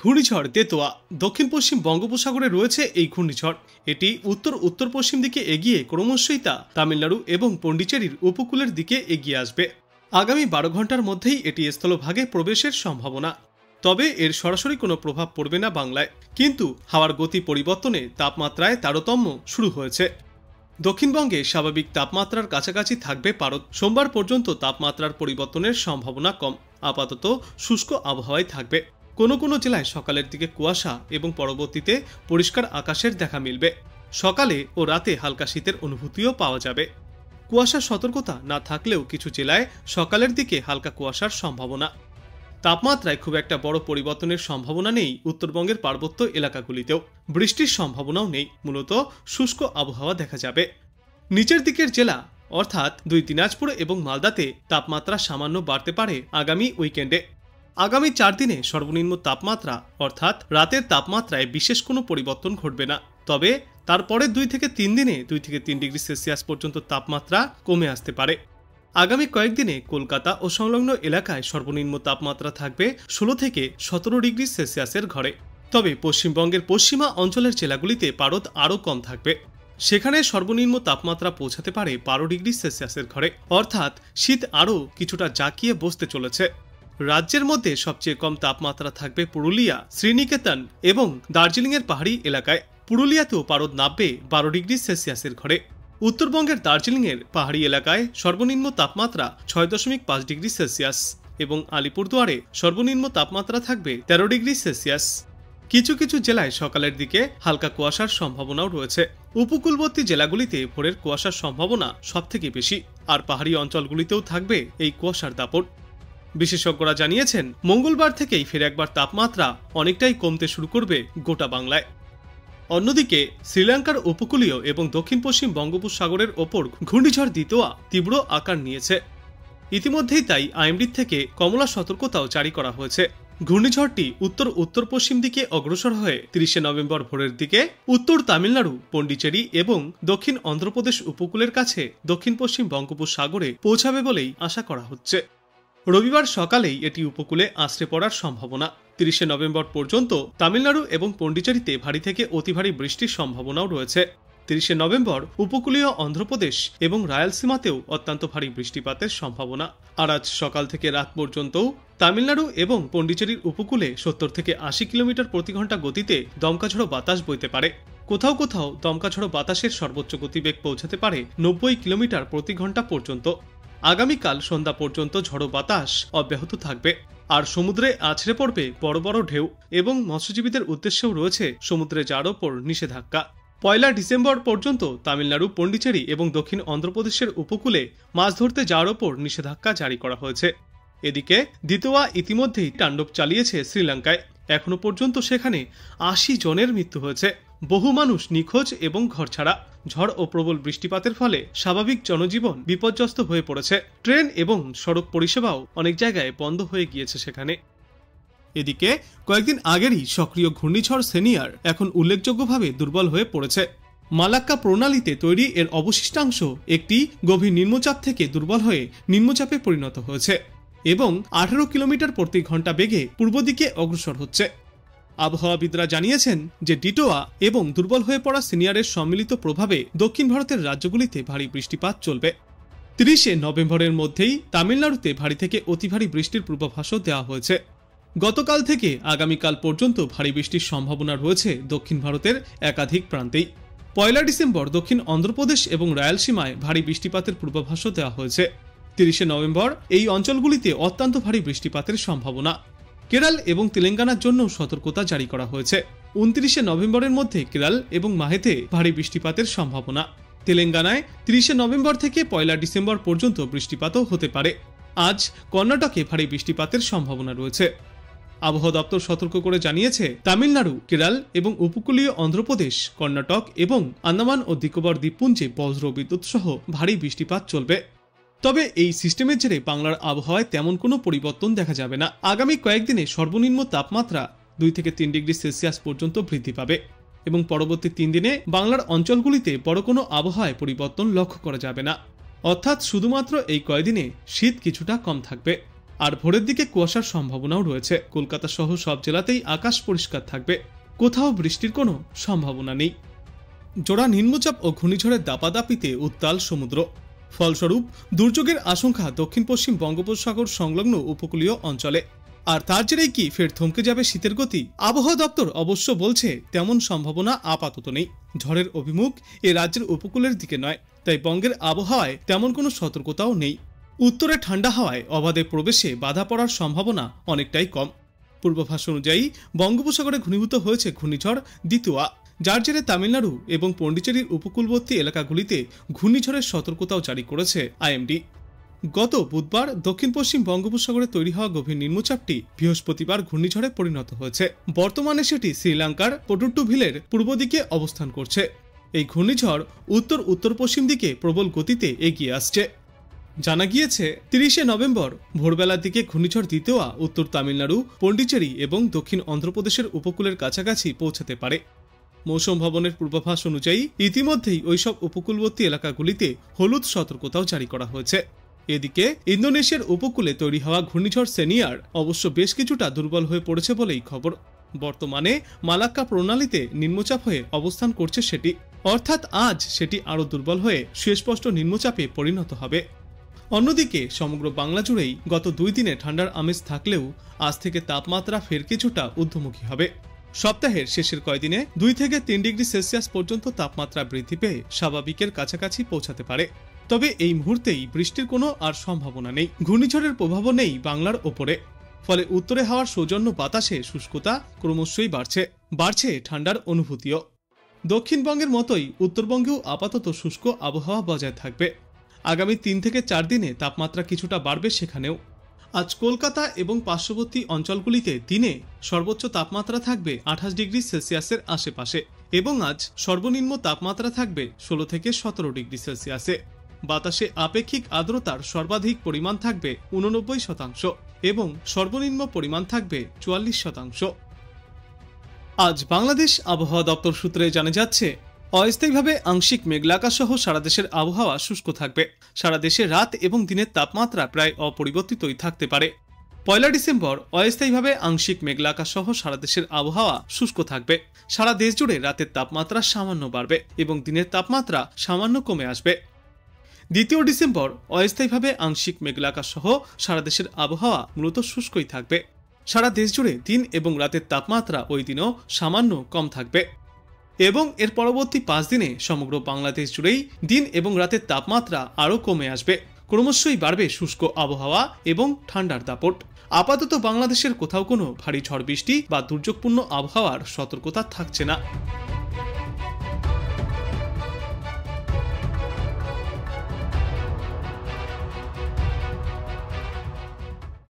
ঘূর্ণিঝড় তেতোয়া দক্ষিণ পশ্চিম বঙ্গোপসাগরে রয়েছে এই ঘূর্ণিঝড়। এটি উত্তর উত্তর পশ্চিম দিকে এগিয়ে ক্রমশই তা তামিলনাড়ু এবং পন্ডিচেরির উপকূলের দিকে এগিয়ে আসবে। আগামী 12 ঘন্টার মধ্যেই এটি স্থলভাগে প্রবেশের সম্ভাবনা। তবে এর সরাসরি কোনো প্রভাব পড়বে না বাংলায়, কিন্তু হাওয়ার গতি পরিবর্তনে তাপমাত্রায় তারতম্য শুরু হয়েছে। দক্ষিণবঙ্গে স্বাভাবিক তাপমাত্রার কাছাকাছি থাকবে পারদ। সোমবার পর্যন্ত তাপমাত্রার পরিবর্তনের সম্ভাবনা কম। আপাতত শুষ্ক আবহাওয়ায় থাকবে। কোনো কোনো জেলায় সকালের দিকে কুয়াশা এবং পরবর্তীতে পরিষ্কার আকাশের দেখা মিলবে। সকালে ও রাতে হালকা শীতের অনুভূতিও পাওয়া যাবে। কুয়াশার সতর্কতা না থাকলেও কিছু জেলায় সকালের দিকে হালকা কুয়াশার সম্ভাবনা। তাপমাত্রায় খুব একটা বড় পরিবর্তনের সম্ভাবনা নেই উত্তরবঙ্গের পার্বত্য এলাকাগুলিতেও। বৃষ্টির সম্ভাবনাও নেই, মূলত শুষ্ক আবহাওয়া দেখা যাবে। নিচের দিকের জেলা অর্থাৎ 2 দিনাজপুর এবং মালদাতে তাপমাত্রা সামান্য বাড়তে পারে আগামী উইকেন্ডে। আগামী 4 দিনে সর্বনিম্ন তাপমাত্রা অর্থাৎ রাতের তাপমাত্রায় বিশেষ কোনো পরিবর্তন ঘটবে না। তবে তারপরে 2 থেকে 3 দিনে 2 থেকে 3 ডিগ্রি সেলসিয়াস পর্যন্ত তাপমাত্রা কমে আসতে পারে। আগামী কয়েকদিনে কলকাতা ও সংলগ্ন এলাকায় সর্বনিম্ন তাপমাত্রা থাকবে 16 থেকে 17 ডিগ্রি সেলসিয়াসের ঘরে। তবে পশ্চিমবঙ্গের পশ্চিমা অঞ্চলের জেলাগুলিতে পারদ আরও কম থাকবে। সেখানে সর্বনিম্ন তাপমাত্রা পৌঁছাতে পারে 12 ডিগ্রি সেলসিয়াসের ঘরে, অর্থাৎ শীত আরও কিছুটা জাঁকিয়ে বসতে চলেছে। রাজ্যের মধ্যে সবচেয়ে কম তাপমাত্রা থাকবে পুরুলিয়া, শ্রীনিকেতন এবং দার্জিলিংয়ের পাহাড়ি এলাকায়। পুরুলিয়াতেও পারদ নামবে 12 ডিগ্রি সেলসিয়াসের ঘরে। উত্তরবঙ্গের দার্জিলিংয়ের পাহাড়ি এলাকায় সর্বনিম্ন তাপমাত্রা 6.5 ডিগ্রি সেলসিয়াস এবং আলিপুরদুয়ারে সর্বনিম্ন তাপমাত্রা থাকবে 13 ডিগ্রি সেলসিয়াস। কিছু কিছু জেলায় সকালের দিকে হালকা কুয়াশার সম্ভাবনাও রয়েছে। উপকূলবর্তী জেলাগুলিতে ভোরের কুয়াশার সম্ভাবনা সবথেকে বেশি, আর পাহাড়ি অঞ্চলগুলিতেও থাকবে এই কুয়াশার দাপট। বিশেষজ্ঞরা জানিয়েছেন মঙ্গলবার থেকেই ফের একবার তাপমাত্রা অনেকটাই কমতে শুরু করবে গোটা বাংলায়। অন্যদিকে শ্রীলঙ্কার উপকূলীয় এবং দক্ষিণ পশ্চিম বঙ্গোপসাগরের ওপর ঘূর্ণিঝড় তেতোয়া তীব্র আকার নিয়েছে। ইতিমধ্যেই তাই আইএমডি থেকে কমলা সতর্কতাও জারি করা হয়েছে। ঘূর্ণিঝড়টি উত্তর উত্তর পশ্চিম দিকে অগ্রসর হয়ে 30 নভেম্বর ভোরের দিকে উত্তর তামিলনাড়ু, পন্ডিচেরি এবং দক্ষিণ অন্ধ্রপ্রদেশ উপকূলের কাছে দক্ষিণ পশ্চিম বঙ্গোপসাগরে পৌঁছাবে বলেই আশা করা হচ্ছে। রবিবার সকালেই এটি উপকূলে আছড়ে পড়ার সম্ভাবনা। 30 নভেম্বর পর্যন্ত তামিলনাড়ু এবং পন্ডিচেরিতে ভারী থেকে অতি ভারী বৃষ্টির সম্ভাবনাও রয়েছে। 30 নভেম্বর উপকূলীয় অন্ধ্রপ্রদেশ এবং রায়ালসীমাতেও অত্যন্ত ভারী বৃষ্টিপাতের সম্ভাবনা। আর আজ সকাল থেকে রাত পর্যন্তও তামিলনাড়ু এবং পন্ডিচেরির উপকূলে 70 থেকে 80 কিলোমিটার প্রতি ঘন্টা গতিতে দমকাঝড়ো বাতাস বইতে পারে। কোথাও কোথাও দমকাঝড়ো বাতাসের সর্বোচ্চ গতিবেগ পৌঁছাতে পারে 90 কিলোমিটার প্রতি ঘন্টা পর্যন্ত। আগামীকাল সন্ধ্যা পর্যন্ত ঝড়ো বাতাস অব্যাহত থাকবে, আর সমুদ্রে আছড়ে পড়বে বড় বড় ঢেউ এবং মৎস্যজীবীদের উদ্দেশ্যেও রয়েছে সমুদ্রে যাওয়ার ওপর নিষেধাজ্ঞা। 1 ডিসেম্বর পর্যন্ত তামিলনাড়ু, পন্ডিচেরি এবং দক্ষিণ অন্ধ্রপ্রদেশের উপকূলে মাছ ধরতে যাওয়ার ওপর নিষেধাজ্ঞা জারি করা হয়েছে। এদিকে তেতোয়া ইতিমধ্যেই তাণ্ডব চালিয়েছে শ্রীলঙ্কায়। এখনো পর্যন্ত সেখানে 80 জনের মৃত্যু হয়েছে। বহু মানুষ নিখোঁজ এবং ঘরছাড়া। ঝড় ও প্রবল বৃষ্টিপাতের ফলে স্বাভাবিক জনজীবন বিপর্যস্ত হয়ে পড়েছে। ট্রেন এবং সড়ক পরিষেবাও অনেক জায়গায় বন্ধ হয়ে গিয়েছে সেখানে। এদিকে কয়েকদিন আগেরই সক্রিয় ঘূর্ণিঝড় সেনিয়ার এখন উল্লেখযোগ্যভাবে দুর্বল হয়ে পড়েছে। মালাক্কা প্রণালীতে তৈরি এর অবশিষ্টাংশ একটি গভীর নিম্নচাপ থেকে দুর্বল হয়ে নিম্নচাপে পরিণত হয়েছে এবং 18 কিলোমিটার প্রতি ঘন্টা বেগে পূর্ব দিকে অগ্রসর হচ্ছে। আবহাওয়াবিদরা জানিয়েছেন যে ডিটোয়া এবং দুর্বল হয়ে পড়া সিনিয়রের সম্মিলিত প্রভাবে দক্ষিণ ভারতের রাজ্যগুলিতে ভারী বৃষ্টিপাত চলবে। 30 নভেম্বরের মধ্যেই তামিলনাড়ুতে ভারী থেকে অতি ভারী বৃষ্টির পূর্বাভাসও দেওয়া হয়েছে। গতকাল থেকে আগামীকাল পর্যন্ত ভারী বৃষ্টির সম্ভাবনা রয়েছে দক্ষিণ ভারতের একাধিক প্রান্তেই। 1 ডিসেম্বর দক্ষিণ অন্ধ্রপ্রদেশ এবং রায়ালসীমায় ভারী বৃষ্টিপাতের পূর্বাভাসও দেওয়া হয়েছে। 30 নভেম্বর এই অঞ্চলগুলিতে অত্যন্ত ভারী বৃষ্টিপাতের সম্ভাবনা। কেরল এবং তেলেঙ্গানার জন্য সতর্কতা জারি করা হয়েছে। 29 নভেম্বরের মধ্যে কেরল এবং মাহেতে ভারী বৃষ্টিপাতের সম্ভাবনা। তেলেঙ্গানায় 30 নভেম্বর থেকে 1 ডিসেম্বর পর্যন্ত বৃষ্টিপাতও হতে পারে। আজ কর্ণাটকে ভারী বৃষ্টিপাতের সম্ভাবনা রয়েছে। আবহাওয়া দপ্তর সতর্ক করে জানিয়েছে তামিলনাড়ু, কেরল এবং উপকূলীয় অন্ধ্রপ্রদেশ, কর্ণাটক এবং আন্দামান ও নিকোবর দ্বীপপুঞ্জে বজ্র বিদ্যুৎ সহ ভারী বৃষ্টিপাত চলবে। তবে এই সিস্টেমের জেরে বাংলার আবহাওয়ায় তেমন কোনো পরিবর্তন দেখা যাবে না। আগামী কয়েকদিনে সর্বনিম্ন তাপমাত্রা 2 থেকে 3 ডিগ্রি সেলসিয়াস পর্যন্ত বৃদ্ধি পাবে এবং পরবর্তী 3 দিনে বাংলার অঞ্চলগুলিতে বড় কোনো আবহাওয়ায় পরিবর্তন লক্ষ্য করা যাবে না। অর্থাৎ শুধুমাত্র এই কয়েকদিনে শীত কিছুটা কম থাকবে। আর ভোরের দিকে কুয়াশার সম্ভাবনাও রয়েছে। কলকাতা সহ সব জেলাতেই আকাশ পরিষ্কার থাকবে, কোথাও বৃষ্টির কোনো সম্ভাবনা নেই। জোড়া নিম্নচাপ ও ঘূর্ণিঝড়ের দাপাদাপিতে উত্তাল সমুদ্র, ফলস্বরূপ দুর্যোগের আশঙ্কা দক্ষিণ পশ্চিম বঙ্গোপসাগর সংলগ্ন উপকূলীয় অঞ্চলে। আর তার জেরেই কি ফের থমকে যাবে শীতের গতি? আবহাওয়া দপ্তর অবশ্য বলছে তেমন সম্ভাবনা আপাতত নেই। ঝড়ের অভিমুখ এ রাজ্যের উপকূলের দিকে নয়, তাই বঙ্গের আবহাওয়ায় তেমন কোনো সতর্কতাও নেই। উত্তরে ঠান্ডা হাওয়ায় অবাধে প্রবেশে বাধা পড়ার সম্ভাবনা অনেকটাই কম। পূর্বাভাস অনুযায়ী বঙ্গোপসাগরে ঘনীভূত হয়েছে ঘূর্ণিঝড় দিতুয়া, যার জেরে তামিলনাড়ু এবং পন্ডিচেরির উপকূলবর্তী এলাকাগুলিতে ঘূর্ণিঝড়ের সতর্কতাও জারি করেছে আইএমডি। গত বুধবার দক্ষিণ পশ্চিম বঙ্গোপসাগরে তৈরি হওয়া গভীর নিম্নচাপটি বৃহস্পতিবার ঘূর্ণিঝড়ে পরিণত হয়েছে। বর্তমানে সেটি শ্রীলঙ্কার পটুট্টুভিলের পূর্ব দিকে অবস্থান করছে। এই ঘূর্ণিঝড় উত্তর উত্তর পশ্চিম দিকে প্রবল গতিতে এগিয়ে আসছে। জানা গিয়েছে 30শে নভেম্বর ভোরবেলার দিকে ঘূর্ণিঝড় দিতুয়া উত্তর তামিলনাড়ু, পন্ডিচেরি এবং দক্ষিণ অন্ধ্রপ্রদেশের উপকূলের কাছাকাছি পৌঁছাতে পারে। মৌসুম ভবনের পূর্বাভাস অনুযায়ী ইতিমধ্যেই ওইসব উপকূলবর্তী এলাকাগুলিতে হলুদ সতর্কতাও জারি করা হয়েছে। এদিকে ইন্দোনেশিয়ার উপকূলে তৈরি হওয়া ঘূর্ণিঝড় সেনিয়ার অবশ্য বেশ কিছুটা দুর্বল হয়ে পড়েছে বলেই খবর। বর্তমানে মালাক্কা প্রণালীতে নিম্নচাপ হয়ে অবস্থান করছে সেটি, অর্থাৎ আজ সেটি আরও দুর্বল হয়ে সুস্পষ্ট নিম্নচাপে পরিণত হবে। অন্যদিকে সমগ্র বাংলা জুড়েই গত 2 দিনে ঠান্ডার আমেজ থাকলেও আজ থেকে তাপমাত্রা ফের কিছুটা ঊর্ধ্বমুখী হবে। সপ্তাহের শেষের কয়েকদিনে 2 থেকে 3 ডিগ্রি সেলসিয়াস পর্যন্ত তাপমাত্রা বৃদ্ধি পেয়ে স্বাভাবিকের কাছাকাছি পৌঁছাতে পারে। তবে এই মুহূর্তেই বৃষ্টির কোনো আর সম্ভাবনা নেই। ঘূর্ণিঝড়ের প্রভাবও নেই বাংলার ওপরে, ফলে উত্তরে হাওয়ার সৌজন্য বাতাসে শুষ্কতা ক্রমশই বাড়ছে ঠান্ডার অনুভূতিও। দক্ষিণবঙ্গের মতোই উত্তরবঙ্গেও আপাতত শুষ্ক আবহাওয়া বজায় থাকবে। আগামী 3 থেকে 4 দিনে তাপমাত্রা কিছুটা বাড়বে সেখানেও। আজ কলকাতা এবং পার্শ্ববর্তী অঞ্চলগুলিতে দিনে সর্বোচ্চ তাপমাত্রা থাকবে 28 ডিগ্রি সেলসিয়াসের আশেপাশে এবং আজ সর্বনিম্ন তাপমাত্রা থাকবে 16 থেকে 17 ডিগ্রি সেলসিয়াসে। বাতাসে আপেক্ষিক আর্দ্রতার সর্বাধিক পরিমাণ থাকবে 89% এবং সর্বনিম্ন পরিমাণ থাকবে 44%। আজ বাংলাদেশ আবহাওয়া দপ্তর সূত্রে জানা যাচ্ছে, অস্থায়ীভাবে আংশিক মেঘলা আকাশ সহ সারা দেশের আবহাওয়া শুষ্ক থাকবে। সারা দেশে রাত এবং দিনের তাপমাত্রা প্রায় অপরিবর্তিতই থাকতে পারে। 1 ডিসেম্বর অস্থায়ীভাবে আংশিক মেঘলা আকাশ সহ সারা দেশের আবহাওয়া শুষ্ক থাকবে। সারা দেশ জুড়ে রাতের তাপমাত্রা সামান্য বাড়বে এবং দিনের তাপমাত্রা সামান্য কমে আসবে। 2 ডিসেম্বর অস্থায়ীভাবে আংশিক মেঘলা আকাশ সহ সারা দেশের আবহাওয়া মূলত শুষ্কই থাকবে। সারা দেশ জুড়ে দিন এবং রাতের তাপমাত্রা ওই দিনও সামান্য কম থাকবে এবং এর পরবর্তী 5 দিনে সমগ্র বাংলাদেশ জুড়েই দিন এবং রাতের তাপমাত্রা আরও কমে আসবে। ক্রমশই বাড়বে শুষ্ক আবহাওয়া এবং ঠান্ডার দাপট। আপাতত বাংলাদেশের কোথাও কোনো ভারী ঝড় বৃষ্টি বা দুর্যোগপূর্ণ আবহাওয়ার সতর্কতা থাকছে না।